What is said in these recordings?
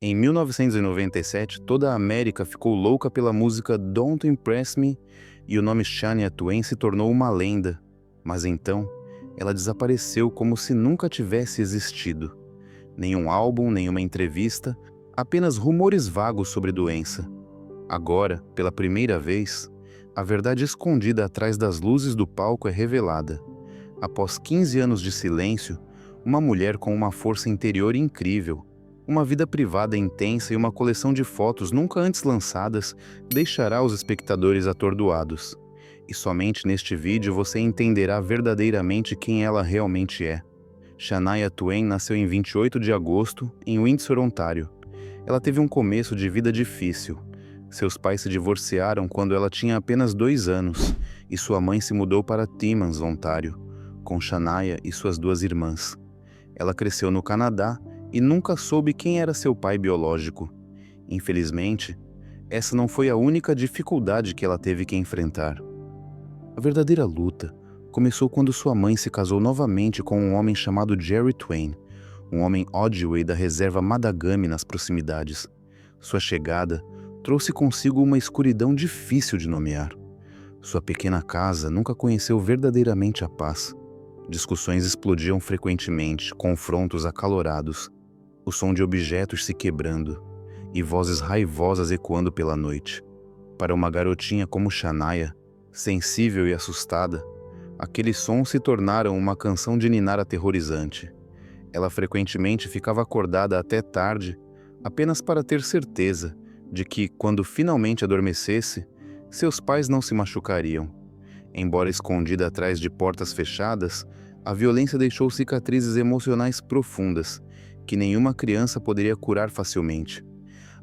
Em 1997, toda a América ficou louca pela música Don't Impress Me e o nome Shania Twain se tornou uma lenda. Mas então, ela desapareceu como se nunca tivesse existido. Nenhum álbum, nenhuma entrevista, apenas rumores vagos sobre doença. Agora, pela primeira vez, a verdade escondida atrás das luzes do palco é revelada. Após 15 anos de silêncio, uma mulher com uma força interior incrível, uma vida privada intensa e uma coleção de fotos nunca antes lançadas deixará os espectadores atordoados. E somente neste vídeo você entenderá verdadeiramente quem ela realmente é. Shania Twain nasceu em 28 de agosto, em Windsor, Ontário. Ela teve um começo de vida difícil. Seus pais se divorciaram quando ela tinha apenas 2 anos, e sua mãe se mudou para Timmins, Ontário, com Shania e suas 2 irmãs. Ela cresceu no Canadá e nunca soube quem era seu pai biológico. Infelizmente, essa não foi a única dificuldade que ela teve que enfrentar. A verdadeira luta começou quando sua mãe se casou novamente com um homem chamado Jerry Twain, um homem Ojibwe da reserva Madagami nas proximidades. Sua chegada trouxe consigo uma escuridão difícil de nomear. Sua pequena casa nunca conheceu verdadeiramente a paz. Discussões explodiam frequentemente, confrontos acalorados, o som de objetos se quebrando e vozes raivosas ecoando pela noite. Para uma garotinha como Shania, sensível e assustada, aqueles sons se tornaram uma canção de ninar aterrorizante. Ela frequentemente ficava acordada até tarde, apenas para ter certeza de que, quando finalmente adormecesse, seus pais não se machucariam. Embora escondida atrás de portas fechadas, a violência deixou cicatrizes emocionais profundas, que nenhuma criança poderia curar facilmente.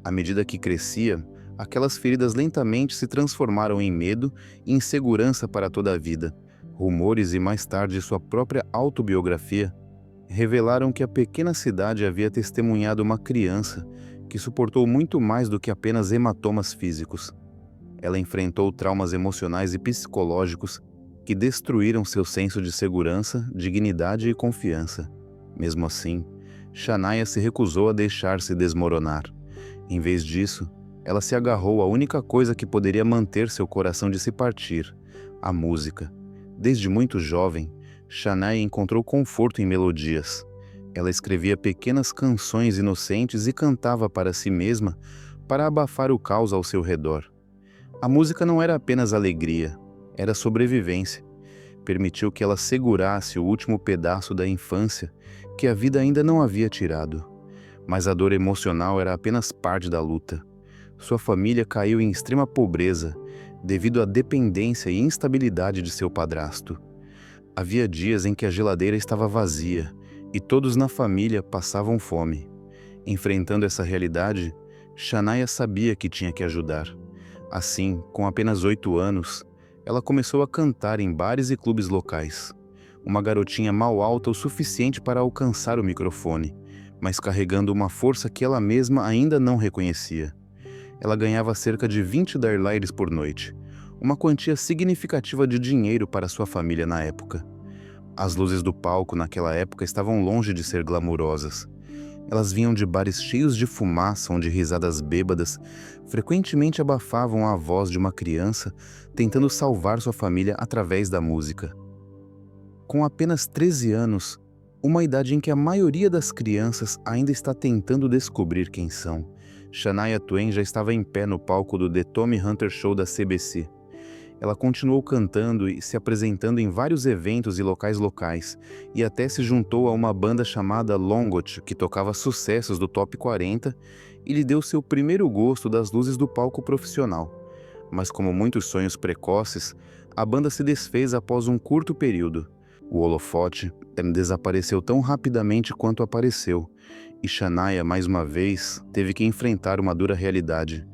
À medida que crescia, aquelas feridas lentamente se transformaram em medo e insegurança para toda a vida. Rumores e mais tarde sua própria autobiografia revelaram que a pequena cidade havia testemunhado uma criança que suportou muito mais do que apenas hematomas físicos. Ela enfrentou traumas emocionais e psicológicos que destruíram seu senso de segurança, dignidade e confiança. Mesmo assim, Shania se recusou a deixar-se desmoronar. Em vez disso, ela se agarrou à única coisa que poderia manter seu coração de se partir: a música. Desde muito jovem, Shania encontrou conforto em melodias. Ela escrevia pequenas canções inocentes e cantava para si mesma para abafar o caos ao seu redor. A música não era apenas alegria, era sobrevivência. Permitiu que ela segurasse o último pedaço da infância que a vida ainda não havia tirado. Mas a dor emocional era apenas parte da luta. Sua família caiu em extrema pobreza devido à dependência e instabilidade de seu padrasto. Havia dias em que a geladeira estava vazia e todos na família passavam fome. Enfrentando essa realidade, Shania sabia que tinha que ajudar. Assim, com apenas 8 anos, ela começou a cantar em bares e clubes locais. Uma garotinha mal alta o suficiente para alcançar o microfone, mas carregando uma força que ela mesma ainda não reconhecia. Ela ganhava cerca de 20 US$ por noite, uma quantia significativa de dinheiro para sua família na época. As luzes do palco naquela época estavam longe de ser glamourosas. Elas vinham de bares cheios de fumaça, onde risadas bêbadas frequentemente abafavam a voz de uma criança tentando salvar sua família através da música. Com apenas 13 anos, uma idade em que a maioria das crianças ainda está tentando descobrir quem são, Shania Twain já estava em pé no palco do The Tommy Hunter Show da CBC. Ela continuou cantando e se apresentando em vários eventos e locais, e até se juntou a uma banda chamada Longot, que tocava sucessos do Top 40 e lhe deu seu primeiro gosto das luzes do palco profissional. Mas como muitos sonhos precoces, a banda se desfez após um curto período. O holofote desapareceu tão rapidamente quanto apareceu, e Shania, mais uma vez, teve que enfrentar uma dura realidade.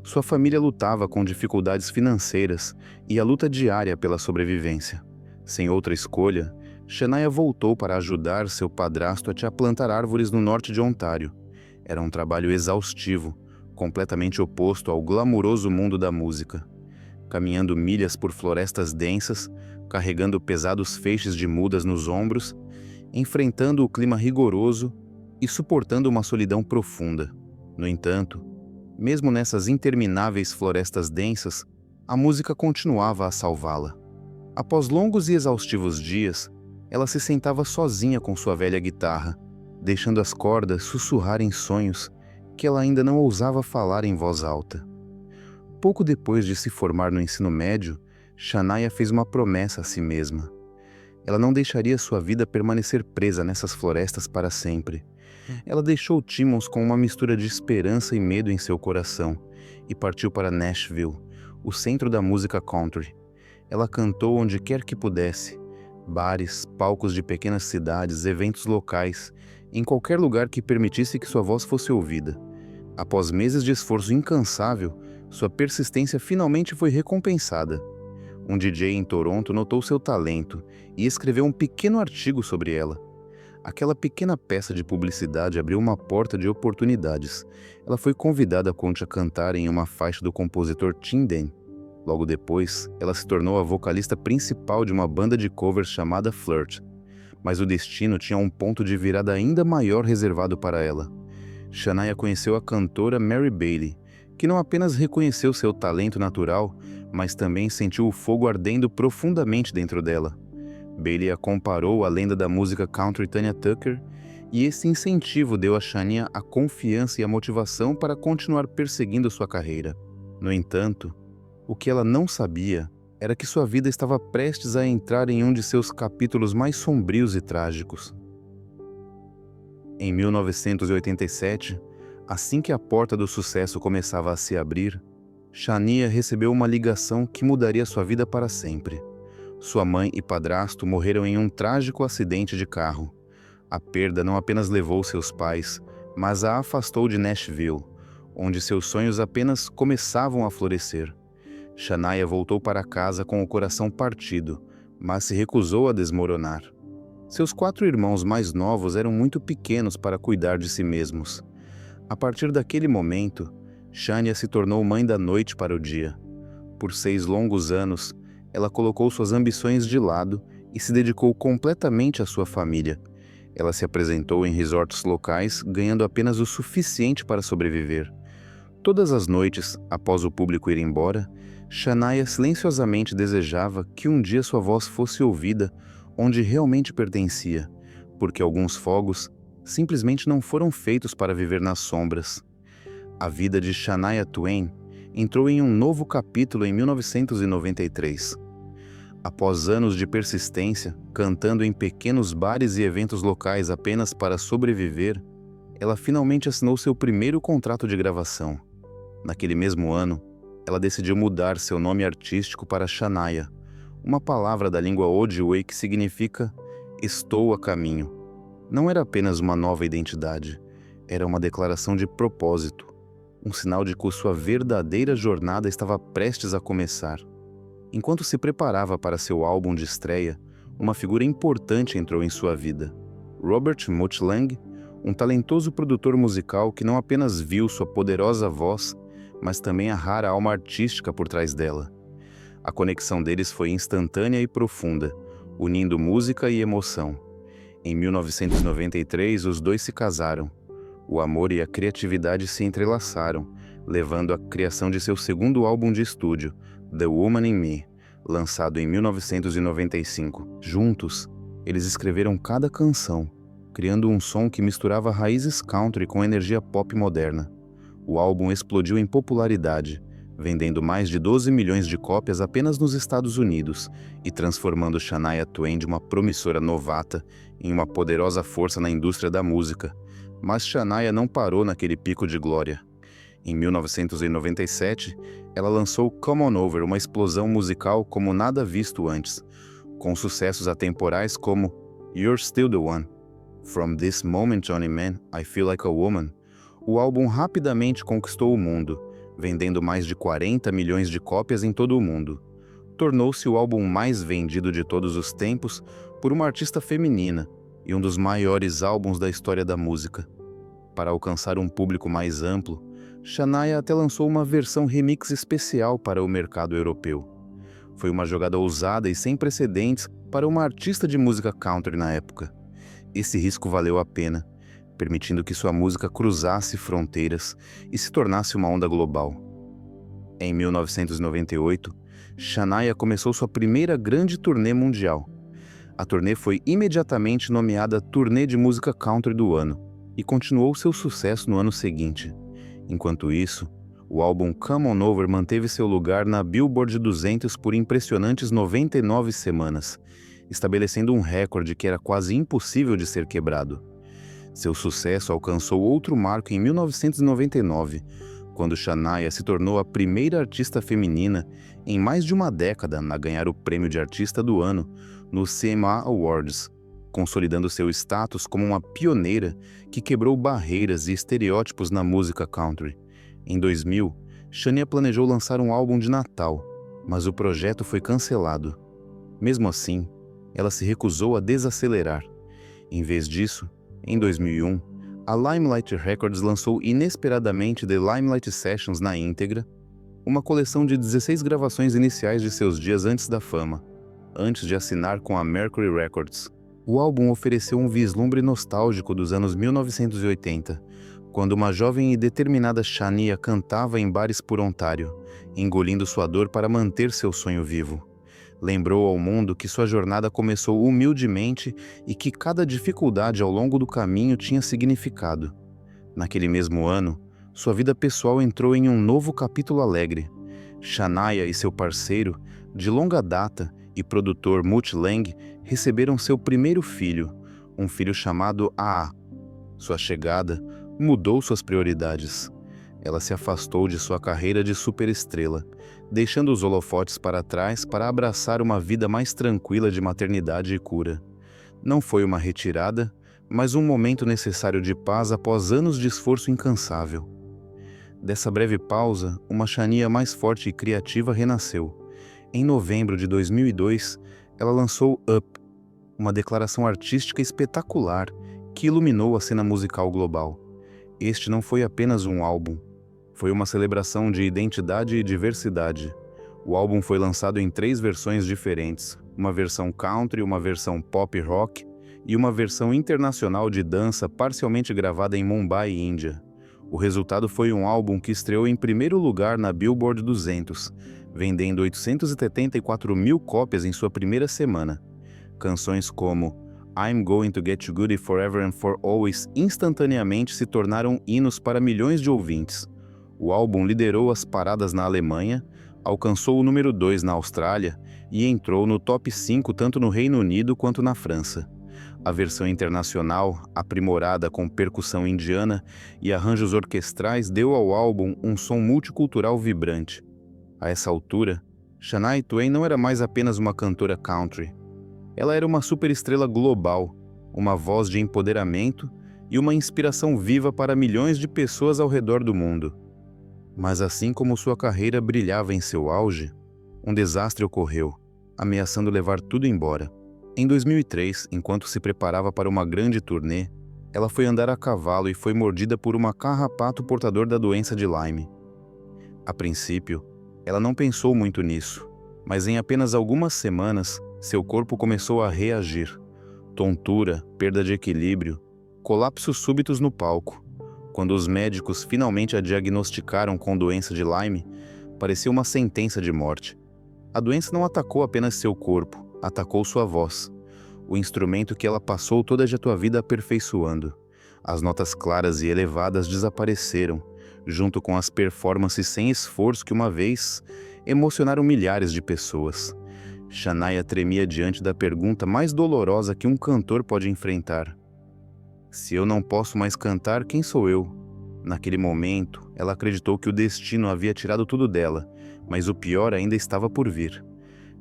Sua família lutava com dificuldades financeiras e a luta diária pela sobrevivência. Sem outra escolha, Shania voltou para ajudar seu padrasto a plantar árvores no norte de Ontário. Era um trabalho exaustivo, completamente oposto ao glamouroso mundo da música. Caminhando milhas por florestas densas, carregando pesados feixes de mudas nos ombros, enfrentando o clima rigoroso e suportando uma solidão profunda. No entanto, mesmo nessas intermináveis florestas densas, a música continuava a salvá-la. Após longos e exaustivos dias, ela se sentava sozinha com sua velha guitarra, deixando as cordas sussurrarem sonhos que ela ainda não ousava falar em voz alta. Pouco depois de se formar no ensino médio, Shania fez uma promessa a si mesma. Ela não deixaria sua vida permanecer presa nessas florestas para sempre. Ela deixou Timmons com uma mistura de esperança e medo em seu coração e partiu para Nashville, o centro da música country. Ela cantou onde quer que pudesse, bares, palcos de pequenas cidades, eventos locais, em qualquer lugar que permitisse que sua voz fosse ouvida. Após meses de esforço incansável, sua persistência finalmente foi recompensada. Um DJ em Toronto notou seu talento e escreveu um pequeno artigo sobre ela. Aquela pequena peça de publicidade abriu uma porta de oportunidades. Ela foi convidada a cantar em uma faixa do compositor Tim Den. Logo depois, ela se tornou a vocalista principal de uma banda de covers chamada Flirt. Mas o destino tinha um ponto de virada ainda maior reservado para ela. Shania conheceu a cantora Mary Bailey, que não apenas reconheceu seu talento natural, mas também sentiu o fogo ardendo profundamente dentro dela. Bailey a comparou à lenda da música country Tanya Tucker, e esse incentivo deu a Shania a confiança e a motivação para continuar perseguindo sua carreira. No entanto, o que ela não sabia era que sua vida estava prestes a entrar em um de seus capítulos mais sombrios e trágicos. Em 1987, assim que a porta do sucesso começava a se abrir, Shania recebeu uma ligação que mudaria sua vida para sempre. Sua mãe e padrasto morreram em um trágico acidente de carro. A perda não apenas levou seus pais, mas a afastou de Nashville, onde seus sonhos apenas começavam a florescer. Shania voltou para casa com o coração partido, mas se recusou a desmoronar. Seus 4 irmãos mais novos eram muito pequenos para cuidar de si mesmos. A partir daquele momento, Shania se tornou mãe da noite para o dia. Por 6 longos anos, ela colocou suas ambições de lado e se dedicou completamente à sua família. Ela se apresentou em resorts locais, ganhando apenas o suficiente para sobreviver. Todas as noites, após o público ir embora, Shania silenciosamente desejava que um dia sua voz fosse ouvida onde realmente pertencia, porque alguns fogos simplesmente não foram feitos para viver nas sombras. A vida de Shania Twain entrou em um novo capítulo em 1993. Após anos de persistência, cantando em pequenos bares e eventos locais apenas para sobreviver, ela finalmente assinou seu primeiro contrato de gravação. Naquele mesmo ano, ela decidiu mudar seu nome artístico para Shania, uma palavra da língua Ojibwe que significa "estou a caminho". Não era apenas uma nova identidade, era uma declaração de propósito, um sinal de que sua verdadeira jornada estava prestes a começar. Enquanto se preparava para seu álbum de estreia, uma figura importante entrou em sua vida. Robert Much Lang, um talentoso produtor musical que não apenas viu sua poderosa voz, mas também a rara alma artística por trás dela. A conexão deles foi instantânea e profunda, unindo música e emoção. Em 1993, os dois se casaram. O amor e a criatividade se entrelaçaram, levando à criação de seu segundo álbum de estúdio, The Woman in Me, lançado em 1995. Juntos, eles escreveram cada canção, criando um som que misturava raízes country com energia pop moderna. O álbum explodiu em popularidade, vendendo mais de 12 milhões de cópias apenas nos Estados Unidos e transformando Shania Twain de uma promissora novata em uma poderosa força na indústria da música. Mas Shania não parou naquele pico de glória. Em 1997, ela lançou Come On Over, uma explosão musical como nada visto antes, com sucessos atemporais como You're Still the One, From This Moment On Man, I Feel Like a Woman. O álbum rapidamente conquistou o mundo, vendendo mais de 40 milhões de cópias em todo o mundo. Tornou-se o álbum mais vendido de todos os tempos por uma artista feminina e um dos maiores álbuns da história da música. Para alcançar um público mais amplo, Shania até lançou uma versão remix especial para o mercado europeu. Foi uma jogada ousada e sem precedentes para uma artista de música country na época. Esse risco valeu a pena, permitindo que sua música cruzasse fronteiras e se tornasse uma onda global. Em 1998, Shania começou sua primeira grande turnê mundial. A turnê foi imediatamente nomeada Turnê de Música Country do Ano e continuou seu sucesso no ano seguinte. Enquanto isso, o álbum Come On Over manteve seu lugar na Billboard 200 por impressionantes 99 semanas, estabelecendo um recorde que era quase impossível de ser quebrado. Seu sucesso alcançou outro marco em 1999, quando Shania se tornou a primeira artista feminina em mais de uma década a ganhar o prêmio de Artista do Ano no CMA Awards, consolidando seu status como uma pioneira que quebrou barreiras e estereótipos na música country. Em 2000, Shania planejou lançar um álbum de Natal, mas o projeto foi cancelado. Mesmo assim, ela se recusou a desacelerar. Em vez disso, em 2001, a Limelight Records lançou inesperadamente The Limelight Sessions na íntegra, uma coleção de 16 gravações iniciais de seus dias antes da fama, antes de assinar com a Mercury Records. O álbum ofereceu um vislumbre nostálgico dos anos 1980, quando uma jovem e determinada Shania cantava em bares por Ontário, engolindo sua dor para manter seu sonho vivo. Lembrou ao mundo que sua jornada começou humildemente e que cada dificuldade ao longo do caminho tinha significado. Naquele mesmo ano, sua vida pessoal entrou em um novo capítulo alegre. Shania e seu parceiro, de longa data, e produtor Mutt Lange, receberam seu primeiro filho, um filho chamado A.A. Sua chegada mudou suas prioridades. Ela se afastou de sua carreira de superestrela, deixando os holofotes para trás para abraçar uma vida mais tranquila de maternidade e cura. Não foi uma retirada, mas um momento necessário de paz após anos de esforço incansável. Dessa breve pausa, uma Shania mais forte e criativa renasceu. Em novembro de 2002, ela lançou Up, uma declaração artística espetacular que iluminou a cena musical global. Este não foi apenas um álbum, foi uma celebração de identidade e diversidade. O álbum foi lançado em 3 versões diferentes, uma versão country, uma versão pop rock e uma versão internacional de dança parcialmente gravada em Mumbai, Índia. O resultado foi um álbum que estreou em primeiro lugar na Billboard 200, vendendo 874 mil cópias em sua primeira semana. Canções como I'm Going to Get You Goody Forever and For Always instantaneamente se tornaram hinos para milhões de ouvintes. O álbum liderou as paradas na Alemanha, alcançou o número 2 na Austrália e entrou no top 5 tanto no Reino Unido quanto na França. A versão internacional, aprimorada com percussão indiana e arranjos orquestrais, deu ao álbum um som multicultural vibrante. A essa altura, Shania Twain não era mais apenas uma cantora country. Ela era uma superestrela global, uma voz de empoderamento e uma inspiração viva para milhões de pessoas ao redor do mundo. Mas assim como sua carreira brilhava em seu auge, um desastre ocorreu, ameaçando levar tudo embora. Em 2003, enquanto se preparava para uma grande turnê, ela foi andar a cavalo e foi mordida por uma carrapato portador da doença de Lyme. A princípio, ela não pensou muito nisso, mas em apenas algumas semanas, seu corpo começou a reagir. Tontura, perda de equilíbrio, colapsos súbitos no palco. Quando os médicos finalmente a diagnosticaram com doença de Lyme, parecia uma sentença de morte. A doença não atacou apenas seu corpo, atacou sua voz, o instrumento que ela passou toda a sua vida aperfeiçoando. As notas claras e elevadas desapareceram, junto com as performances sem esforço que uma vez emocionaram milhares de pessoas. Shania tremia diante da pergunta mais dolorosa que um cantor pode enfrentar. Se eu não posso mais cantar, quem sou eu? Naquele momento, ela acreditou que o destino havia tirado tudo dela, mas o pior ainda estava por vir.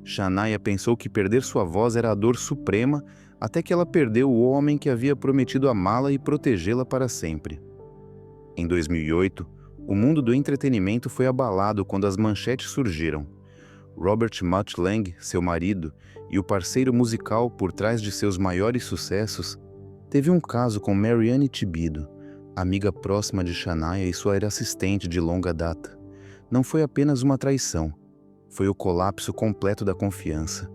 Shania pensou que perder sua voz era a dor suprema, até que ela perdeu o homem que havia prometido amá-la e protegê-la para sempre. Em 2008, o mundo do entretenimento foi abalado quando as manchetes surgiram. Robert Mutt Lange, seu marido, e o parceiro musical por trás de seus maiores sucessos, teve um caso com Marianne Thibodeau, amiga próxima de Shania e sua assistente de longa data. Não foi apenas uma traição, foi o colapso completo da confiança.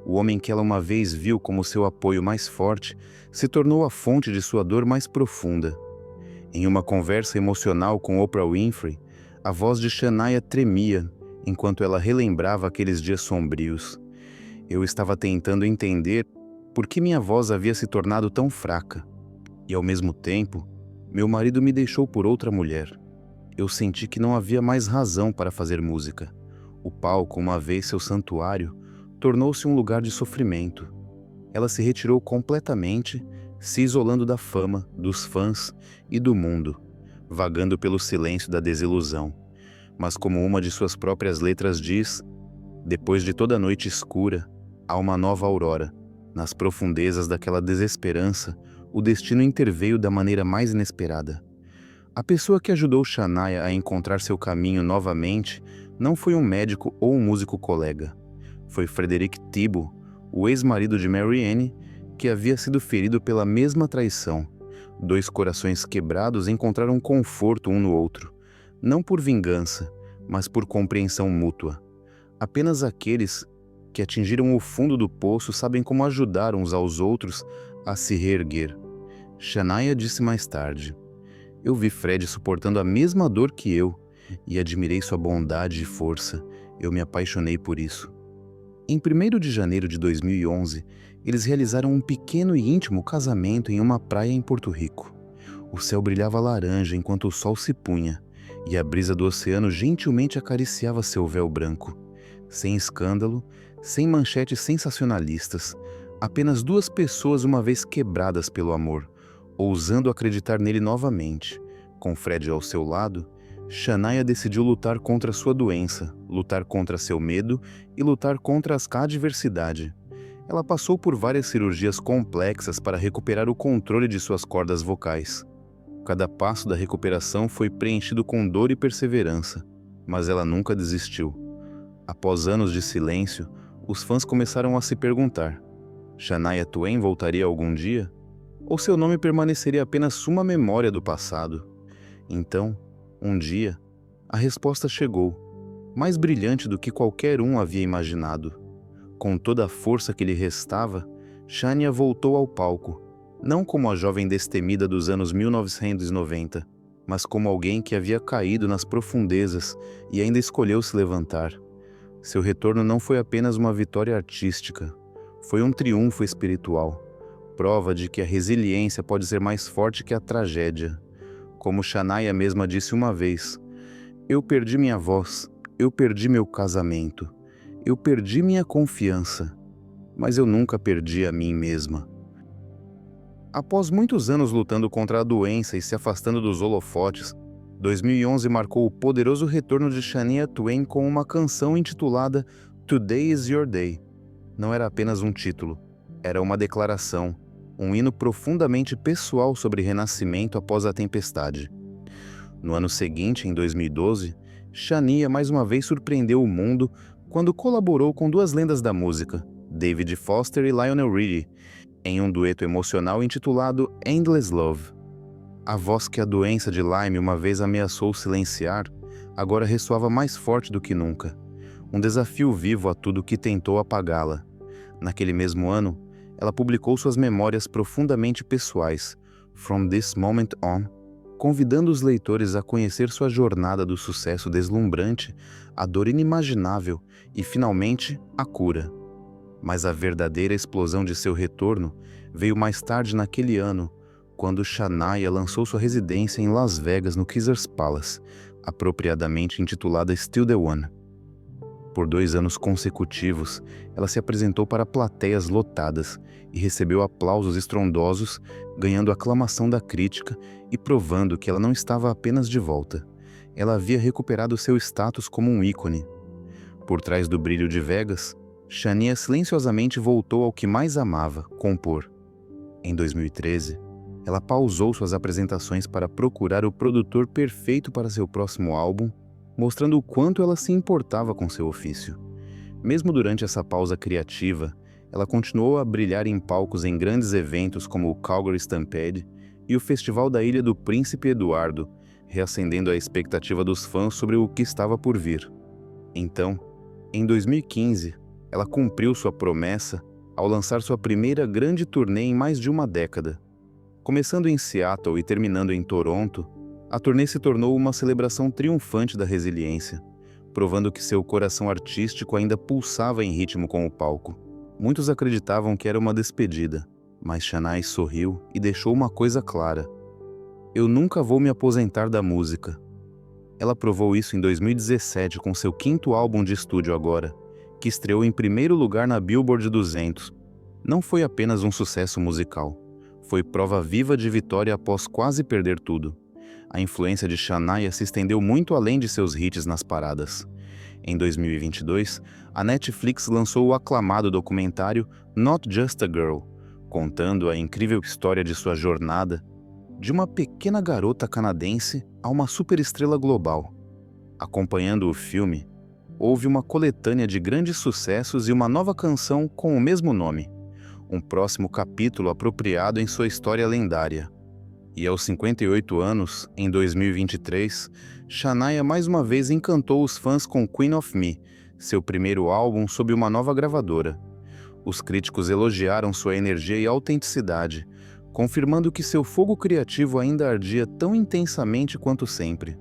O homem que ela uma vez viu como seu apoio mais forte se tornou a fonte de sua dor mais profunda. Em uma conversa emocional com Oprah Winfrey, a voz de Shania tremia enquanto ela relembrava aqueles dias sombrios. Eu estava tentando entender por que minha voz havia se tornado tão fraca. E ao mesmo tempo, meu marido me deixou por outra mulher. Eu senti que não havia mais razão para fazer música. O palco, uma vez seu santuário, tornou-se um lugar de sofrimento. Ela se retirou completamente, se isolando da fama, dos fãs e do mundo, vagando pelo silêncio da desilusão. Mas como uma de suas próprias letras diz, depois de toda a noite escura, há uma nova aurora. Nas profundezas daquela desesperança, o destino interveio da maneira mais inesperada. A pessoa que ajudou Shania a encontrar seu caminho novamente não foi um médico ou um músico colega. Foi Frederick Thibault, o ex-marido de Marianne, que havia sido ferido pela mesma traição. Dois corações quebrados encontraram conforto um no outro, não por vingança, mas por compreensão mútua. Apenas aqueles que atingiram o fundo do poço sabem como ajudar uns aos outros a se reerguer. Shania disse mais tarde: "Eu vi Fred suportando a mesma dor que eu e admirei sua bondade e força. Eu me apaixonei por isso." Em 1º de janeiro de 2011, eles realizaram um pequeno e íntimo casamento em uma praia em Porto Rico. O céu brilhava laranja enquanto o sol se punha, e a brisa do oceano gentilmente acariciava seu véu branco. Sem escândalo, sem manchetes sensacionalistas, apenas duas pessoas uma vez quebradas pelo amor, ousando acreditar nele novamente. Com Fred ao seu lado, Shania decidiu lutar contra sua doença, lutar contra seu medo e lutar contra a adversidade. Ela passou por várias cirurgias complexas para recuperar o controle de suas cordas vocais. Cada passo da recuperação foi preenchido com dor e perseverança, mas ela nunca desistiu. Após anos de silêncio, os fãs começaram a se perguntar: Shania Twain voltaria algum dia? Ou seu nome permaneceria apenas uma memória do passado? Então, um dia, a resposta chegou, mais brilhante do que qualquer um havia imaginado. Com toda a força que lhe restava, Shania voltou ao palco, não como a jovem destemida dos anos 1990, mas como alguém que havia caído nas profundezas e ainda escolheu se levantar. Seu retorno não foi apenas uma vitória artística, foi um triunfo espiritual, prova de que a resiliência pode ser mais forte que a tragédia. Como Shania mesma disse uma vez: "Eu perdi minha voz, eu perdi meu casamento, eu perdi minha confiança, mas eu nunca perdi a mim mesma." Após muitos anos lutando contra a doença e se afastando dos holofotes, 2011 marcou o poderoso retorno de Shania Twain com uma canção intitulada Today is Your Day. Não era apenas um título, era uma declaração, um hino profundamente pessoal sobre renascimento após a tempestade. No ano seguinte, em 2012, Shania mais uma vez surpreendeu o mundo quando colaborou com duas lendas da música, David Foster e Lionel Richie, em um dueto emocional intitulado Endless Love. A voz que a doença de Lyme uma vez ameaçou silenciar, agora ressoava mais forte do que nunca, um desafio vivo a tudo que tentou apagá-la. Naquele mesmo ano, ela publicou suas memórias profundamente pessoais, From This Moment On, convidando os leitores a conhecer sua jornada do sucesso deslumbrante, a dor inimaginável e, finalmente, a cura. Mas a verdadeira explosão de seu retorno veio mais tarde naquele ano, quando Shania lançou sua residência em Las Vegas no Caesars Palace, apropriadamente intitulada Still the One. Por 2 anos consecutivos, ela se apresentou para plateias lotadas e recebeu aplausos estrondosos, ganhando a aclamação da crítica e provando que ela não estava apenas de volta. Ela havia recuperado seu status como um ícone. Por trás do brilho de Vegas, Shania silenciosamente voltou ao que mais amava, compor. Em 2013, ela pausou suas apresentações para procurar o produtor perfeito para seu próximo álbum, mostrando o quanto ela se importava com seu ofício. Mesmo durante essa pausa criativa, ela continuou a brilhar em palcos em grandes eventos como o Calgary Stampede e o Festival da Ilha do Príncipe Eduardo, reacendendo a expectativa dos fãs sobre o que estava por vir. Então, em 2015, Ela cumpriu sua promessa ao lançar sua primeira grande turnê em mais de uma década. Começando em Seattle e terminando em Toronto, a turnê se tornou uma celebração triunfante da resiliência, provando que seu coração artístico ainda pulsava em ritmo com o palco. Muitos acreditavam que era uma despedida, mas Shania sorriu e deixou uma coisa clara: eu nunca vou me aposentar da música. Ela provou isso em 2017 com seu quinto álbum de estúdio Agora, que estreou em primeiro lugar na Billboard 200. Não foi apenas um sucesso musical, foi prova viva de vitória após quase perder tudo. A influência de Shania se estendeu muito além de seus hits nas paradas. Em 2022, a Netflix lançou o aclamado documentário Not Just a Girl, contando a incrível história de sua jornada de uma pequena garota canadense a uma superestrela global. Acompanhando o filme, houve uma coletânea de grandes sucessos e uma nova canção com o mesmo nome, um próximo capítulo apropriado em sua história lendária. E aos 58 anos, em 2023, Shania mais uma vez encantou os fãs com Queen of Me, seu primeiro álbum sob uma nova gravadora. Os críticos elogiaram sua energia e autenticidade, confirmando que seu fogo criativo ainda ardia tão intensamente quanto sempre.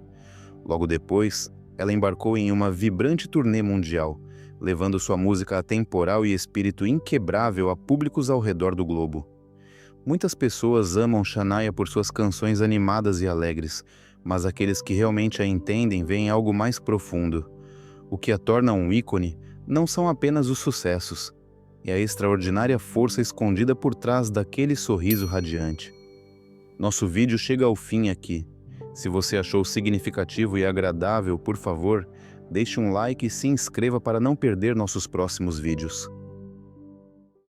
Logo depois, ela embarcou em uma vibrante turnê mundial, levando sua música atemporal e espírito inquebrável a públicos ao redor do globo. Muitas pessoas amam Shania por suas canções animadas e alegres, mas aqueles que realmente a entendem veem algo mais profundo. O que a torna um ícone não são apenas os sucessos, é a extraordinária força escondida por trás daquele sorriso radiante. Nosso vídeo chega ao fim aqui. Se você achou significativo e agradável, por favor, deixe um like e se inscreva para não perder nossos próximos vídeos.